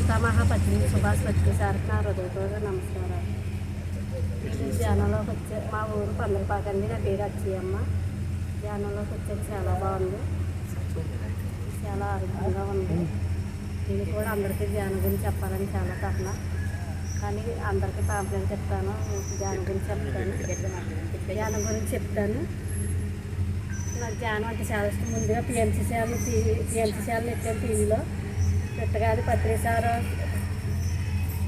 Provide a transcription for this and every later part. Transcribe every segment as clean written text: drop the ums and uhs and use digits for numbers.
పితామహ పత్రి సుభాష్ పత్రి సార్కి నా హృదయపూర్వక నమస్కారాలు. నేను ధ్యానంలోకి వచ్చే మా ఊరు పందలపాకండి. నా పేరు అచ్చయ్యమ్మ. ధ్యానంలోకి వచ్చేది చాలా బాగుంది, చాలా ఆరోగ్యంగా ఉంది. నేను కూడా అందరికీ ధ్యానం గురించి చెప్పాలని చాలా తపన, కానీ అందరికీ పాంప్లెట్ చెప్తాను, ధ్యానం గురించి చెప్తాను. నాకు ధ్యానం అంటే చాలా ఇష్టం. ముందుగా పిఎంసీ ఛానల్ ఎక్కాను టీవీలో. పెట్టగాది పత్రి సారు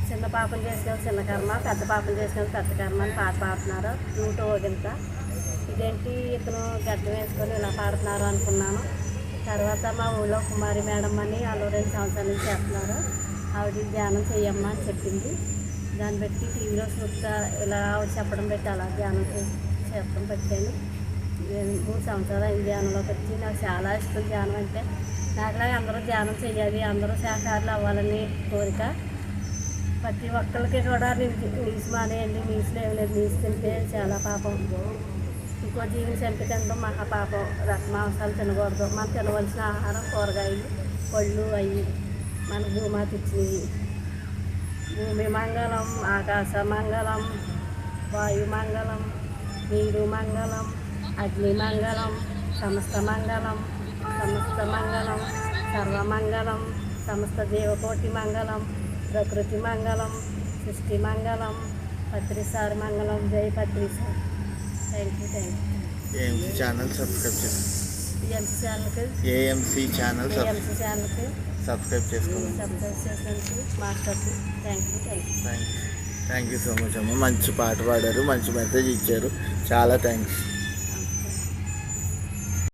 చిన్న పాపలు చేసిన చిన్న కర్మ, పెద్ద పాపలు చేసిన పెద్ద కర్మ అని పాట పాడుతున్నారు. నూటో ఒకంత ఇదేంటి ఇతను గడ్డం వేసుకొని ఇలా పాడుతున్నారు అనుకున్నాను. తర్వాత మా ఊళ్ళో కుమారి మేడం అని వాళ్ళు 2 సంవత్సరాల నుంచి చేస్తున్నారు. ఆవిడ ధ్యానం చెయ్యమ్మా అని చెప్పింది. దాన్ని బట్టి టీవీలో చూస్తా ఇలా చెప్పడం పెట్టి అలా ధ్యానం చెప్పడం పెట్టాను. 3 సంవత్సరాలు అయింది ధ్యానంలోకి వచ్చి. నాకు చాలా ఇష్టం ధ్యానం అంటే. నాకులాగా అందరూ ధ్యానం చేయాలి, అందరూ శాఖాహారులు అవ్వాలని కోరిక. ప్రతి ఒక్కరికి కూడా నీసు మానేయండి, నీసులు ఏమి లేదు, నీసు తింటే చాలా పాపం. ఇంకో జీవిని చంపి తినడం మహాపాపం. మాంసాలు తినకూడదు. మనం తినవలసిన ఆహారం కూరగాయలు, పళ్ళు అవి మనకు భూమాత ఇచ్చినవి. భూమి మంగళం, ఆకాశ మంగళం, వాయు మంగళం, నీరు మంగళం, అగ్ని మంగళం, సమస్త మంగళం, సమస్త మంగళం, సర్వమంగళం, సమస్త దేవకోటి మంగళం, ప్రకృతి మంగళం, సృష్టి మంగళం, పత్రిసారి మంగళం. జై పత్రిసారి. Thank you. AMC channel subscribe చేసుకోండి. ఏఎంసీ ఛానల్ ఛానల్కి సబ్స్క్రైబ్ చేసుకోండి. చేసినందుకు మాస్టర్కి thank you. Thank you so much అమ్మ. మంచి పాట పాడారు, మంచి మెసేజ్ ఇచ్చారు. చాలా థ్యాంక్స్.